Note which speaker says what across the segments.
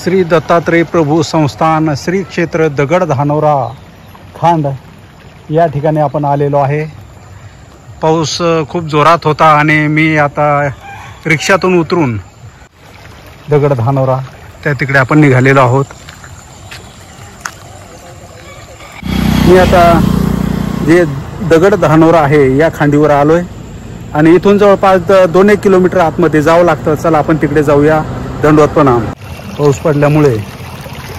Speaker 1: श्री दत्तात्रय प्रभू संस्थान श्री क्षेत्र दगड धानोरा खांड या ठिकाणी आपण आलेलो आहे। पाऊस खूप जोरात होता आणि मी आता रिक्षातून उतरून दगड धानोरा त्या तिकडे आपण निघालेलो आहोत। मी आता जे दगड धानोरा आहे या खांडीवर आलोय आणि इथून जवळपास 2-1 किलोमीटर आतमध्ये जावं लागतं। चला आपण तिकडे जाऊया। दंडवत प्रणाम। पाऊस पडल्यामुळे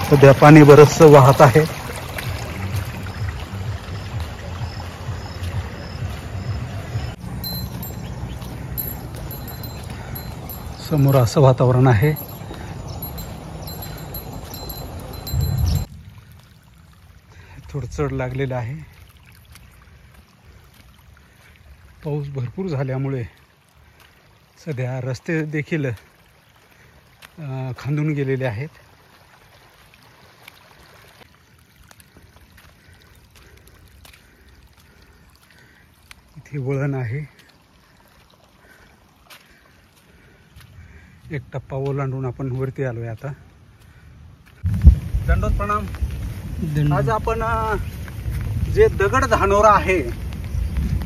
Speaker 1: सध्या पाणी बरंच वाहत आहे। समोर असं वातावरण आहे। थोडं चढ लागलेलं आहे। पाऊस भरपूर झाल्यामुळे सध्या रस्ते देखील खांदून गेलेले आहेत। इथे वळण आहे। एक टप्पा ओलांडून आपण वरती आलोय आता। दंडवत प्रणाम। आज आपण जे दगड धानोरा आहे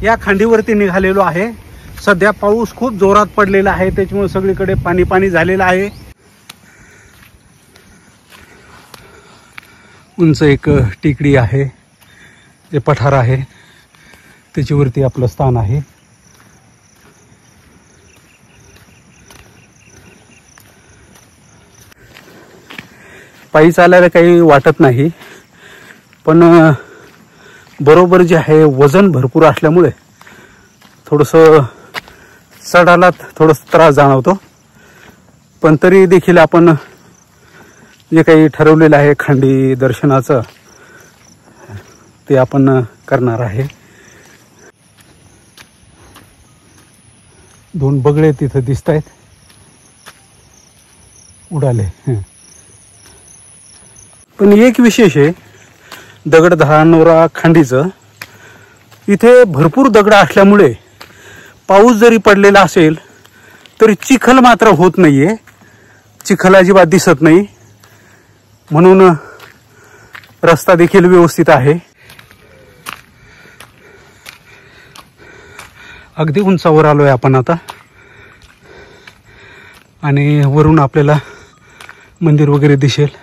Speaker 1: या खांडीवरती निघालेलो आहे। सध्या पाऊस खूप जोरात पडलेला आहे, त्याच्यामुळे सगळीकडे पाणी पाणी झालेलं आहे। उंच एक टेकडी आहे, जे पठार आहे त्याच्यावरती आपलं स्थान आहे। पायी चालायला काही वाटत नाही, पण बरोबर जे आहे वजन भरपूर असल्यामुळे थोडंसं चढायला थोडंसं त्रास जाणवतो। पण तरी देखील आपण जे काही ठरवलेलं आहे खांडी दर्शनाचं ते आपण करणार आहे। 2 बगळे तिथं दिसत आहेत, उडाले। पण एक विशेष आहे दगड धानोरा खांडीचं, इथे भरपूर दगड असल्यामुळे पाऊस जरी पडलेला असेल तरी चिखल मात्र होत नाहीये। चिखल अजिबात दिसत नाही, म्हणून रस्ता देखील व्यवस्थित आहे। अगदी उंचावर आलोय आपण आता आणि वरून आपल्याला मंदिर वगैरे दिसेल।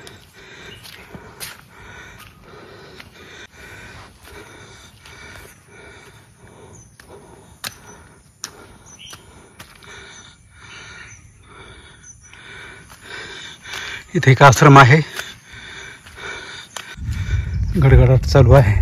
Speaker 1: इथे एक आश्रम आहे, गडगडाट चालू आहे।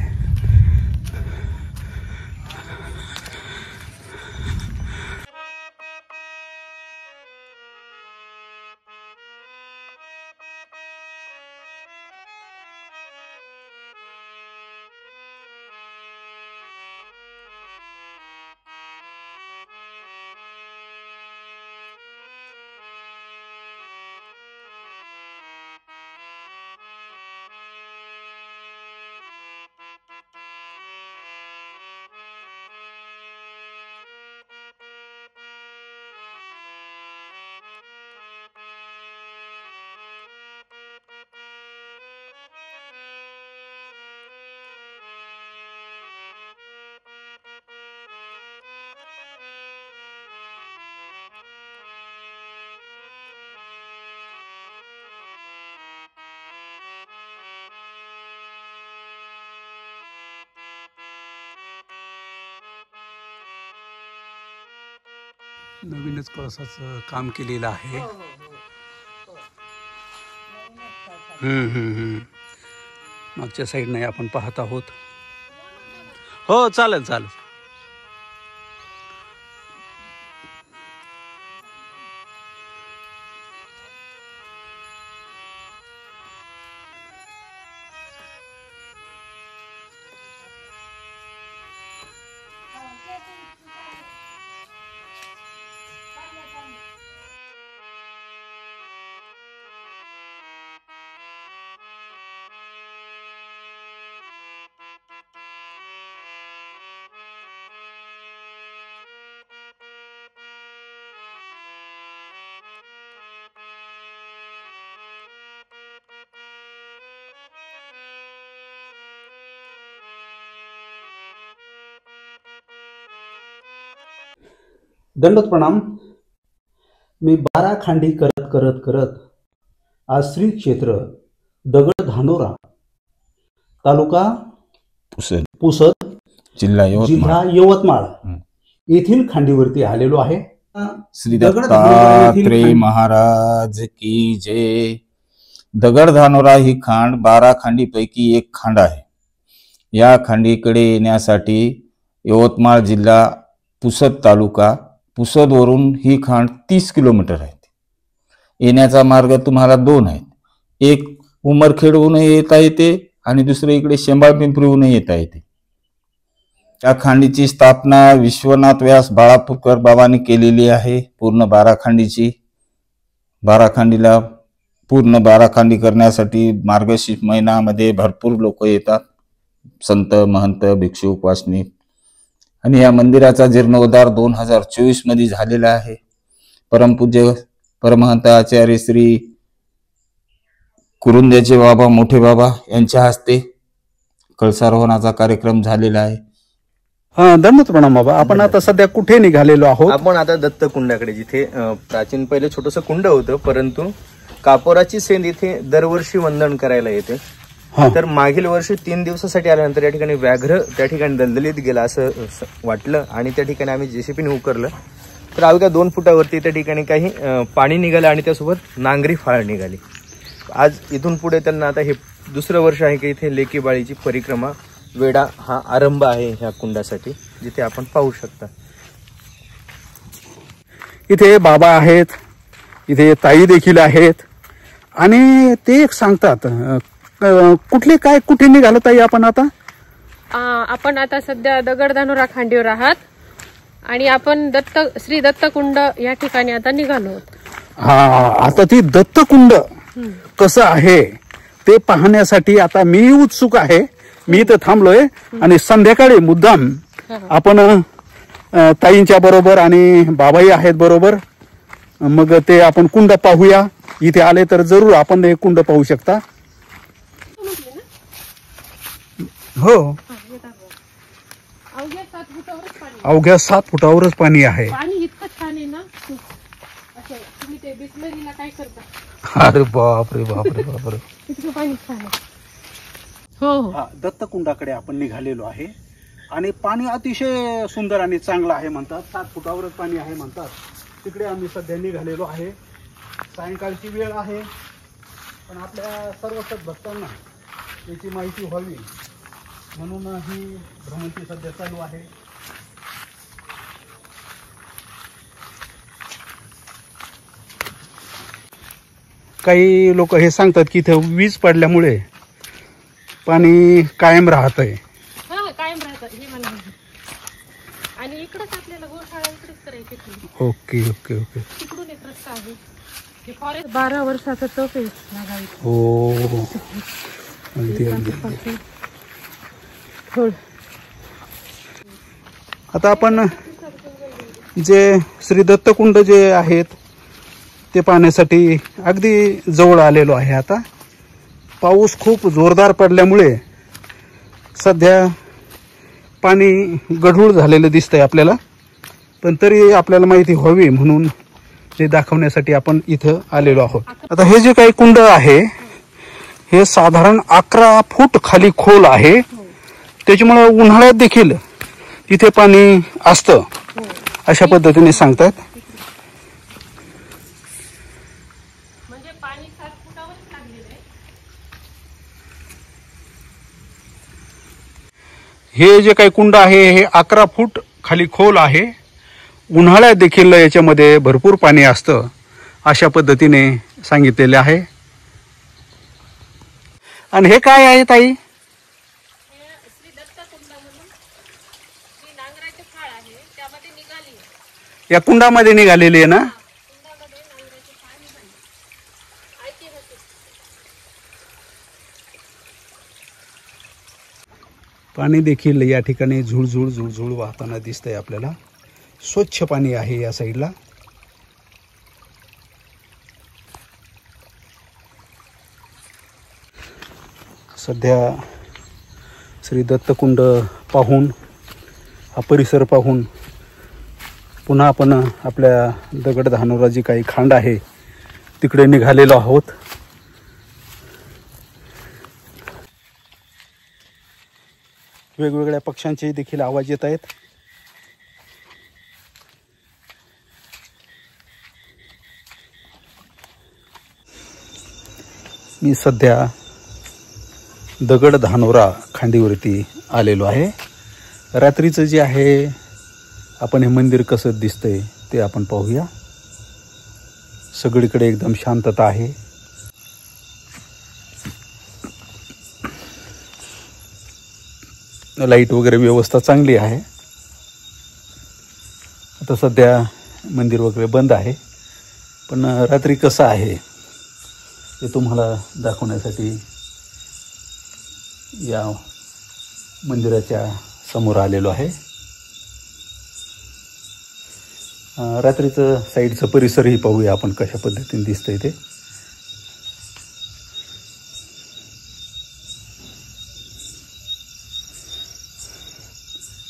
Speaker 1: नवीनच कळसाचं काम केलेलं आहे। मागच्या साईडने आपण पाहत आहोत। हो चालेल चालेल। दंडवत प्रणाम. मी 12 खांडी करत करत करत आज श्री क्षेत्र दगड धानोरा तालुका पुसद
Speaker 2: जिल्हा
Speaker 1: यवतमाळ येथील खांडीवरती आलेलो आहे.
Speaker 2: श्री दत्तात्रेय महाराज की जय. दगड धानोरा ही खांड 12 खांडीपैकी एक खांड आहे. या खांडीकडे येण्यासाठी यवतमाळ जिल्हा पुसद तालुका पुसदवरून ही खांड 30 किलोमीटर आहे. येण्याचा मार्ग तुम्हाला 2 आहेत. एक उमरखेडहून येता येते आणि दुसरे इकडे शेंबाळ पिंपरीहून येता येते. या खांडीची स्थापना विश्वनाथ व्यास बाळापूरकर बाबांनी केलेली आहे. पूर्ण 12 खांडीची. 12 खांडीला पूर्ण 12 खांडी करण्यासाठी मार्गशीर्ष महिन्यामध्ये भरपूर लोक येतात. संत महंत भिक्षुक वासनिक. आणि या मंदिराचा जीर्णोद्धार 2024 मध्ये झालेला आहे. परमपूज्य परमहंत आचार्य श्री कुरुंद्याचे बाबा मोठे बाबा यांच्या हस्ते कळसारोहणाचा कार्यक्रम झालेला आहे.
Speaker 1: दंडवत प्रणाम बाबा. आपण आता सध्या कुठे निघालेलो आहोत?
Speaker 3: आपण आता दत्त कुंडाकडे, जिथे प्राचीन पहिले छोटस कुंड होतं, परंतु कापोराची सेंद इथे दरवर्षी वंदन करायला येते. तर मागील वर्षी 3 दिवसासाठी आल्यानंतर या ठिकाणी व्याघ्र त्या ठिकाणी दलदलीत गेला असं वाटलं आणि त्या ठिकाणी आम्ही जेसीबीने उकरलं. तर अवघ्या 2 फुटावरती त्या ठिकाणी काही पाणी निघालं आणि त्यासोबत नांगरी फाळ निघाली. आज इथून पुढे त्यांना आता हे दुसरं वर्ष आहे की इथे लेकी बाळीची परिक्रमा वेढा हा आरंभ आहे ह्या कुंडासाठी, जिथे आपण पाहू शकता.
Speaker 1: इथे बाबा आहेत, इथे ताई देखील आहेत आणि ते एक सांगतात. कुठे निघालो ताई आपण आता?
Speaker 4: आपण आता सध्या दगड धानोरा खांडीवर आहात आणि आपण श्री दत्तकुंड या ठिकाणी आता निघालो आहोत.
Speaker 1: आता ती दत्तकुंड कसं आहे ते पाहण्यासाठी आता मी उत्सुक आहे. मी इथं थांबलोय आणि संध्याकाळी मुद्दाम आपण ताईंच्या बरोबर आणि बाबाई आहेत बरोबर, मग ते आपण कुंड पाहूया. इथे आले तर जरूर आपण हे कुंड पाहू शकता. हो, अवघ्या 7 फुटावरच पाणी आहे.
Speaker 4: पाणी इतकं छान आहे ना. तुम्ही ते बिस्लरीला काय करता?
Speaker 1: अरे बापरे बापरे बापरे.
Speaker 4: इतकं पाणी छान आहे. हो,
Speaker 1: दत्तकुंडाकडे आपण निघालेलो आहे आणि पाणी अतिशय सुंदर आणि चांगलं आहे म्हणतात. 7 फुटावरच पाणी आहे म्हणतात. तिकडे आम्ही सध्या निघालेलो आहे. सायंकाळची वेळ आहे, पण आपल्या सर्व भक्तांना याची माहिती व्हावी म्हणून ही भ्रमंती सध्या चालू आहे. काही लोक हे सांगतात की इथं वीज पडल्यामुळे पाणी कायम राहतंय.
Speaker 4: कायम राहतं हे मला माहिती. आणि इकडेच आपल्याला गोशाळा इकडेच करायची.
Speaker 1: Okay okay okay.
Speaker 4: तिकडून एक रस्ता आहे. हे फॉरेस्ट 12 वर्षाचा तप आहे लागायचं.
Speaker 1: हो, अगदी अगदी. आता आपण जे श्री दत्तकुंड जे आहेत ते पाहण्यासाठी अगदी जवळ आलेलो आहे. आता पाऊस खूप जोरदार पडल्यामुळे सध्या पाणी गढूळ झालेलं दिसतंय आपल्याला, पण तरी आपल्याला माहिती व्हावी म्हणून ते दाखवण्यासाठी आपण इथं आलेलो आहोत. आता हे जे काही कुंड आहे हे साधारण 11 फूट खाली खोल आहे. त्याच्यामुळे उन्हाळ्यात देखील तिथे पाणी असतं अशा पद्धतीने सांगतात.
Speaker 4: म्हणजे पाणी 7 फुटावरच लागलेलं आहे.
Speaker 1: हे जे काही कुंड आहे हे 11 फूट खाली खोल आहे. उन्हाळ्यात देखील याच्यामध्ये भरपूर पाणी असतं अशा पद्धतीने सांगितलेले आहे. आणि हे काय आहे ताई?
Speaker 4: श्री दत्तकुंड म्हणून जी नांगराची फाळ आहे त्यामध्ये निघाली.
Speaker 1: या कुंडामध्ये निघालेली आहे ना?
Speaker 4: कुंडामध्ये नांगराची फाळ निघाली. ऐतिहासिक.
Speaker 1: पाणी देखील या ठिकाणी झुळझुळ झुळझुळ वाहताना दिसतंय आपल्याला. स्वच्छ पाणी आहे या साईडला. सध्या श्री दत्तकुंड पाहून, हा परिसर पाहून पुन्हा आपण आपल्या दगड धानोरा जी काही खांड आहे तिकडे निघालेलो आहोत. वेगवेगळ्या पक्ष्यांचे देखील आवाज येत आहेत. मी सध्या दगड धानोरा खांडीवरती आलेलो आहे. रात्रीचं जे आहे आपण हे मंदिर कसं दिसतंय ते आपण पाहूया. सगळीकडे एकदम शांतता आहे. लाईट वगैरे व्यवस्था चांगली आहे. आता सध्या मंदिर वगैरे बंद आहे, पण रात्री कसं आहे ते तुम्हाला दाखवण्यासाठी या मंदिराच्या समोर आलेलो आहे. रात्रीचं साईडचं परिसरही पाहूया आपण कशा पद्धतीने दिसतंय ते.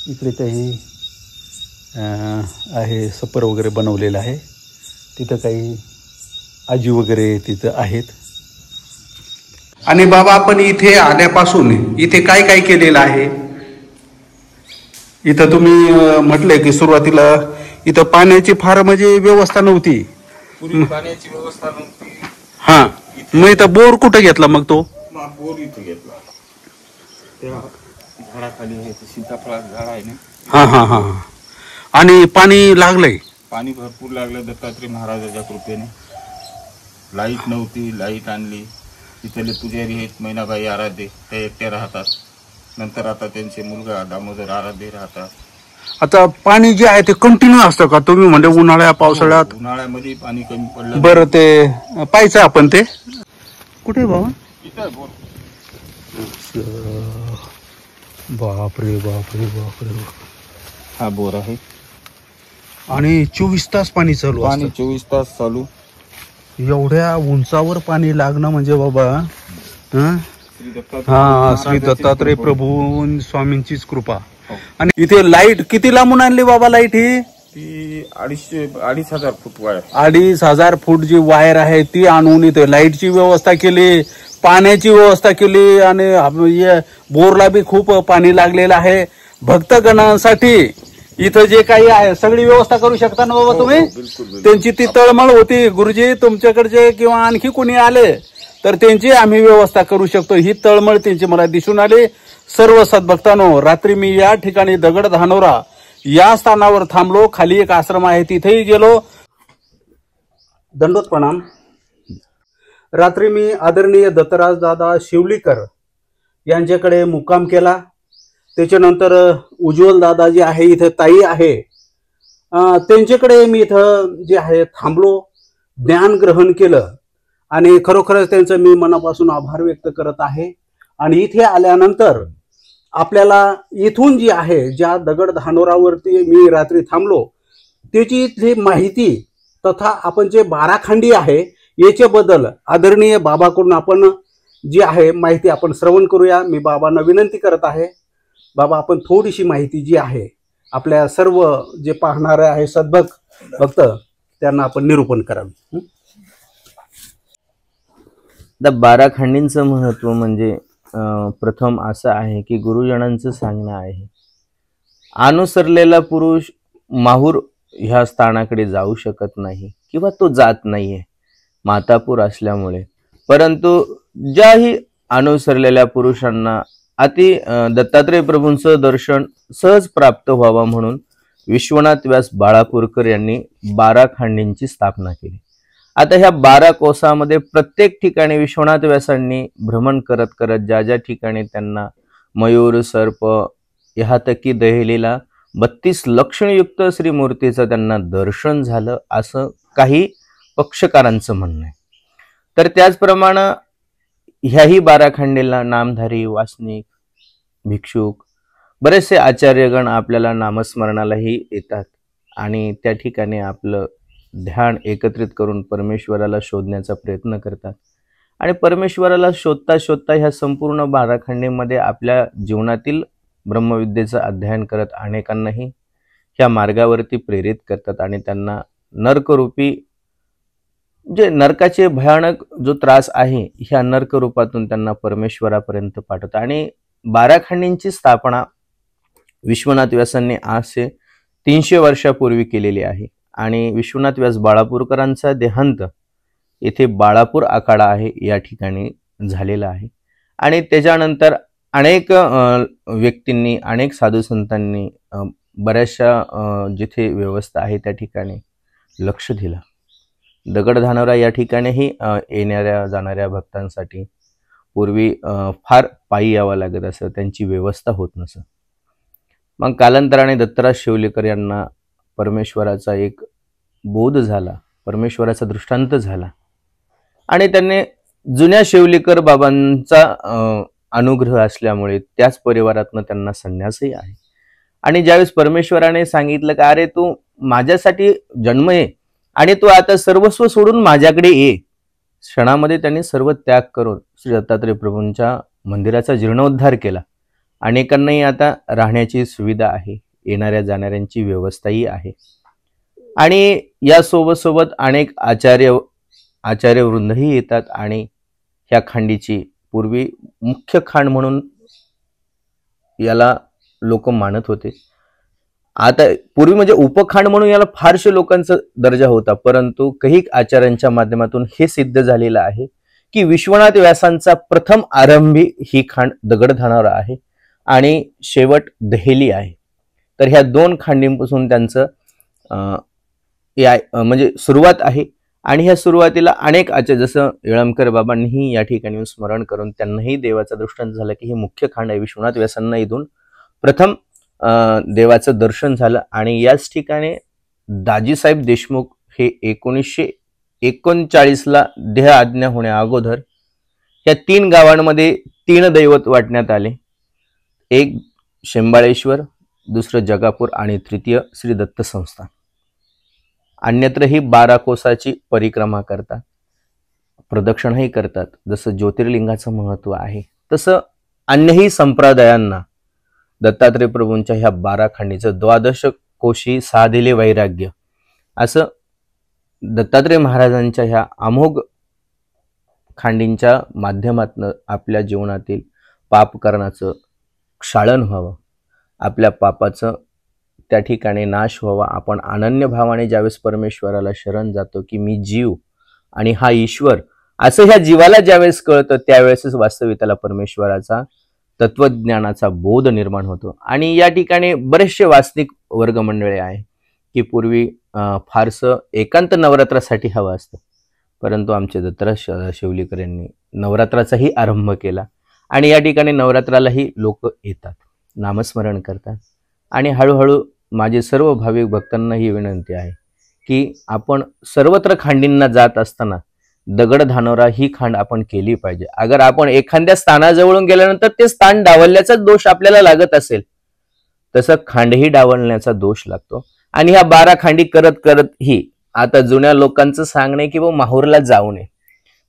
Speaker 1: इकडे काही आहे सपर वगैरे बनवलेलं आहे. तिथं काही आजी वगैरे तिथं आहेत. आणि बाबा आपण इथे आल्यापासून इथे काय काय केलेलं आहे. इथं तुम्ही म्हटले की सुरुवातीला इथं पाण्याची फार म्हणजे व्यवस्था नव्हती.
Speaker 2: पूर्वी पाण्याची व्यवस्था नव्हती.
Speaker 1: हा, मग इथं बोर कुठं घेतला मग तो?
Speaker 2: बोर इथं घेतला. त्या झाडाखाली हे सीताफळाचं झाड आहे ना.
Speaker 1: हा हा हा. आणि पाणी लागलंय?
Speaker 2: पाणी भरपूर लागलं दत्तात्रय महाराजाच्या कृपेने. लाईट नव्हती, लाईट आणली. इथले पुजारी आहेत मैनाबाई आराध्ये, ते एकटे राहतात. नंतर आता त्यांचे मुलगा दामोदर आराध्ये राहतात.
Speaker 1: आता पाणी जे आहे ते कंटिन्यू असतं का? तुम्ही म्हणजे उन्हाळ्या पावसाळ्यात?
Speaker 2: उन्हाळ्यामध्ये पाणी कमी पडलं.
Speaker 1: बरं, ते पाहायचं आपण ते कुठे बाबा?
Speaker 2: इथं बोर.
Speaker 1: बापरे बापरे बापरे.
Speaker 2: हा बोर आहे.
Speaker 1: आणि 24 तास पाणी चालू
Speaker 2: पाणी
Speaker 1: असतं?
Speaker 2: 24 तास चालू.
Speaker 1: एवढ्या उंचावर पाणी लागणं म्हणजे बाबा हा श्री दत्तात्रय प्रभू स्वामींचीच कृपा. आणि इथे लाईट किती लांबून आणली बाबा? लाईट ही
Speaker 2: ती 2,500 फूट वायर.
Speaker 1: 2,500 फूट जी वायर आहे ती आणून इथे लाईटची व्यवस्था केली, पाण्याची व्यवस्था केली. आणि बोरला बी खूप पाणी लागलेलं आहे. भक्तगणांसाठी इथं जे काही आहे सगळी व्यवस्था करू शकता ना बाबा तुम्ही? त्यांची ती तळमळ होती, गुरुजी तुमच्याकडचे किंवा आणखी कोणी आले तर त्यांची आम्ही व्यवस्था करू शकतो, ही तळमळ त्यांची मला दिसून आली. सर्व सद्भक्तांनो, रात्री मी या ठिकाणी दगड धानोरा या स्थानावर थांबलो. खाली एक आश्रम आहे तिथेही गेलो. दंडोत प्रणाम. रात्री मी आदरणीय दत्तराज दादा शिवलीकर यांच्याकडे मुक्काम केला. त्याच्यानंतर उज्ज्वल दादा जे आहे इथं ताई आहे त्यांच्याकडे मी इथं जे आहे थांबलो, ज्ञान ग्रहण केलं. आणि खरोखरच त्यांचं मी मनापासून आभार व्यक्त करत आहे. आणि इथे आल्यानंतर आपल्याला इथून जी आहे ज्या दगड धानोरावरती मी रात्री थांबलो त्याची इथली माहिती तथा आपण जे 12 खांडी आहे याच्याबद्दल आदरणीय बाबाकडून आपण जी आहे माहिती आपण श्रवण करूया. मी बाबांना विनंती करत आहे, बाबा आपण थोडीशी माहिती जी आहे आपल्या सर्व जे पाहणारे आहे सद्भक्त त्यांना आपण निरूपण करावे.
Speaker 3: 12 खांडींचं महत्व म्हणजे प्रथम असं आहे की गुरुजनांचं सांगणं आहे, अनुसरलेला पुरुष माहूर ह्या स्थानाकडे जाऊ शकत नाही किंवा तो जात नाहीये मातापूर असल्यामुळे. परंतु ज्याही अनुसरलेल्या पुरुषांना दत्तात्रय प्रभूंचं दर्शन सहज प्राप्त व्हावं म्हणून विश्वनाथ व्यास बाळापूरकर यांनी 12 खांडींची स्थापना केली. आता ह्या 12 कोसामध्ये प्रत्येक ठिकाणी विश्वनाथ व्यासांनी भ्रमण करत करत ज्या ज्या ठिकाणी त्यांना मयूर, सर्प, ह्यातकी दहेलीला 32 लक्षणयुक्त श्रीमूर्तीचं त्यांना दर्शन झालं असं काही पक्षकारांचं म्हणणं आहे. तर त्याचप्रमाणे ह्याही 12 खांडीला नामधारी, वासनिक, भिक्षुक बरेचसे आचार्यगण आपल्याला नामस्मरणालाही येतात आणि त्या ठिकाणी आपलं ध्यान एकत्रित करून परमेश्वराला शोधण्याचा प्रयत्न करतात. आणि परमेश्वराला शोधता शोधता ह्या संपूर्ण 12 खांडीमध्ये आपल्या जीवनातील ब्रह्मविद्येचं अध्ययन करत अनेकांनाही ह्या मार्गावरती प्रेरित करतात आणि त्यांना नरकरूपी जे नरकाचे भयानक जो त्रास आहे ह्या नरक रूपातून त्यांना परमेश्वरापर्यंत पाठवतात. आणि 12 खंडींची स्थापना विश्वनाथ व्यासांनी आज से 300 वर्षापूर्वी केलेली आहे. आणि विश्वनाथ व्यास बाळापूरकरांचा देहांत येथे बाळापूर आखाडा आहे या ठिकाणी झालेला आहे. आणि त्याच्यानंतर अनेक व्यक्तींनी, अनेक साधू संतांनी बऱ्याचशा जिथे व्यवस्था आहे त्या ठिकाणी लक्ष दिलं. दगडधानोरा या ठिकाणीही येणाऱ्या जाणाऱ्या भक्तांसाठी पूर्वी फार पायी यावं लागत असं, त्यांची व्यवस्था होत नसं. मग कालांतराने दत्तराज शेवलेकर यांना परमेश्वराचा एक बोध झाला, परमेश्वराचा दृष्टांत झाला आणि त्यांनी जुन्या शेवलेकर बाबांचा अनुग्रह असल्यामुळे त्याच परिवारातनं त्यांना संन्यासही आहे. आणि ज्यावेळेस परमेश्वराने सांगितलं का अरे तू माझ्यासाठी जन्म आहे आणि तू आता सर्वस्व सोडून माझ्याकडे ये, क्षणामध्ये त्यांनी सर्व त्याग करून श्री दत्तात्रय प्रभूंच्या मंदिराचा जीर्णोद्धार केला. अनेकांनाही आता राहण्याची सुविधा आहे, येणाऱ्या जाणाऱ्यांची व्यवस्थाही आहे. आणि या सोबत अनेक आचार्यवृंदही येतात आणि ह्या खांडीची पूर्वी मुख्य खांड म्हणून याला लोक मानत होते. आता पूर्वी म्हणजे उपखांड म्हणून याला फारशे लोकांचा दर्जा होता, परंतु काही आचार्यांच्या माध्यमातून हे सिद्ध झालेलं आहे की विश्वनाथ व्यासांचा प्रथम आरंभी ही खांड दगडधानोरा आहे आणि शेवट दहेली आहे. तर ह्या 2 खांडींपासून त्यांचं म्हणजे सुरुवात आहे. आणि ह्या सुरुवातीला अनेक आचार्य जसं येळंबकर बाबांनीही या ठिकाणी स्मरण करून त्यांनाही देवाचा दृष्टांत झाला की ही मुख्य खांड आहे. विश्वनाथ व्यासांना इथून प्रथम देवाचं दर्शन झालं. आणि याच ठिकाणी दाजीसाहेब देशमुख हे 1939ला देह आज्ञा होण्या अगोदर या 3 गावांमध्ये 3 दैवत वाटण्यात आले. एक शेंबाळेश्वर, दुसरं जगापूर आणि तृतीय श्री दत्त संस्थान. अन्यत्रही 12 कोसाची परिक्रमा करतात, प्रदक्षिणाही करतात. जसं ज्योतिर्लिंगाचं महत्व आहे तसं अन्यही संप्रदायांना दत्तात्रय प्रभूंच्या ह्या 12 खांडीचं 12 कोशी साधिले वैराग्य असं दत्तात्रय महाराजांच्या ह्या अमोघ खांडींच्या माध्यमातून आपल्या जीवनातील पाप करण्याचं क्षालन व्हावं, आपल्या पापाचं त्या ठिकाणी नाश व्हावा. आपण अनन्य भावाने ज्यावेळेस परमेश्वराला शरण जातो की मी जीव आणि हा ईश्वर असं ह्या जीवाला ज्यावेळेस कळतं त्यावेळेसच वास्तविक त्याला परमेश्वराचा तत्वज्ञानाचा बोध निर्माण होतो. आणि या ठिकाणी बरेचसे वास्तविक वर्ग मंडळे आहे की पूर्वी फारसं एकांत नवरात्रासाठी हवं असतं, परंतु आमचे दत्तराज शेवलेकर यांनी नवरात्राचाही आरंभ केला. आणि या ठिकाणी नवरात्रालाही लोक येतात, नामस्मरण करतात. आणि हळूहळू माझे सर्व भाविक भक्तांना ही विनंती आहे की आपण सर्वत्र खांडींना जात असताना दगडधानोरा ही खांड आपण केली पाहिजे. अगर आपण एखाद्या स्थानाजवळून गेल्यानंतर ते स्थान डावलण्याचा दोष आपल्याला लागत असेल तसं खांडही डावलण्याचा दोष लागतो. आणि ह्या 12 खांडी करत ही आता जुन्या लोकांचं सांगणे की माहूरला जाऊ नये.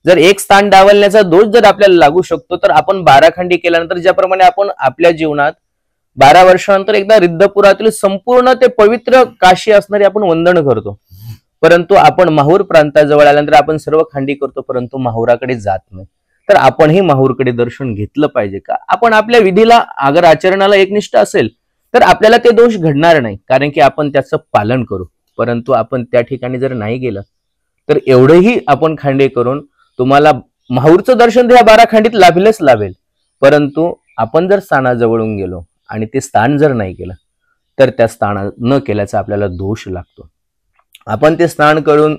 Speaker 3: जर एक स्थान डावलण्याचा दोष जर आपल्याला लागू शकतो तर आपण 12 खांडी केल्यानंतर ज्याप्रमाणे आपण आपल्या जीवनात 12 वर्षानंतर एकदा रिद्धपुरातील संपूर्ण ते पवित्र काशी असणारे आपण वंदन करतो, परंतु आपण माहूर प्रांताजवळ आल्यानंतर आपण सर्व खांडी करतो परंतु माहुराकडे जात नाही. तर आपणही माहूरकडे दर्शन घेतलं पाहिजे का? आपण आपल्या विधीला अगर आचरणाला एकनिष्ठ असेल तर आपल्याला ते दोष घडणार नाही, कारण की आपण त्याचं पालन करू. परंतु आपण त्या ठिकाणी जर नाही गेलं तर एवढंही आपण खांडे करून तुम्हाला माहूरचं दर्शन या 12 खांडीत लाभेलच लाभेल, परंतु आपण जर स्थानाजवळून गेलो आणि ते स्थान जर नाही केलं तर त्या स्थान न केल्याचा आपल्याला दोष लागतो. आपण ते स्नान करून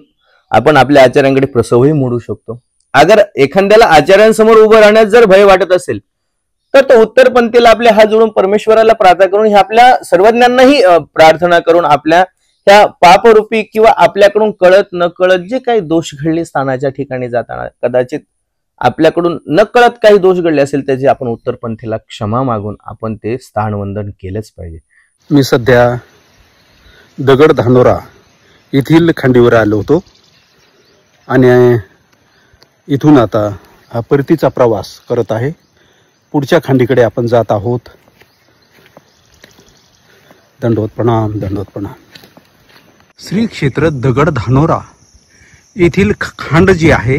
Speaker 3: आपण आपल्या आचार्यांकडे प्रसवही मोडू शकतो. अगर एखाद्याला आचार्यांसमोर उभं राहण्यास जर भय वाटत असेल तर तो उत्तरपंथीला आपले हात जोडून परमेश्वराला प्रार्थना करून हे आपल्या सर्वज्ञांनाही प्रार्थना करून आपल्या ह्या पापरूपी किंवा आपल्याकडून कळत न कळत जे काही दोष घडले स्थानाच्या ठिकाणी जाताना, कदाचित आपल्याकडून न कळत काही दोष घडले असेल त्याचे आपण उत्तरपंथीला क्षमा मागून आपण ते स्थानवंदन केलंच पाहिजे.
Speaker 1: मी सध्या दगडधानोरा येथील खांडीवर आलो होतो आणि इथून आता हा परतीचा प्रवास करत आहे. पुढच्या खांडीकडे आपण जात आहोत. दंडवत प्रणाम, दंडवत प्रणाम. श्री क्षेत्र दगड धानोरा येथील खांड जी आहे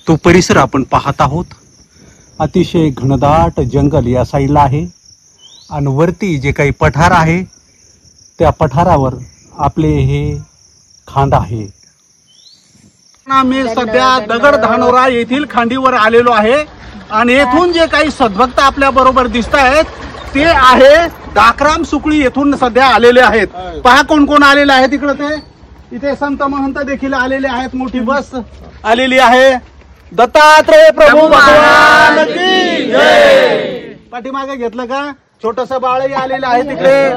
Speaker 1: तो परिसर आपण पाहत आहोत. अतिशय घनदाट जंगल या साईडला आहे आणि वरती जे काही पठार आहे त्या पठारावर आपले हे खांड आहे. आम्ही सध्या दगड धानोरा येथील खांडीवर आलेलो आहे आणि येथून जे काही सद्भक्त आपल्या बरोबर दिसत आहेत ते आहे दाकराम सुकळी येथून सध्या आलेले आहेत. पहा कोण कोण आलेले आहेत इकडे. ते इथे संत महंत देखील आलेले आहेत. मोठी बस आलेली आहे. दत्तात्रय प्रभू भगवान की जय. पाठीमागे घेतलं का छोटस बाळही आलेलं आहे तिकडे.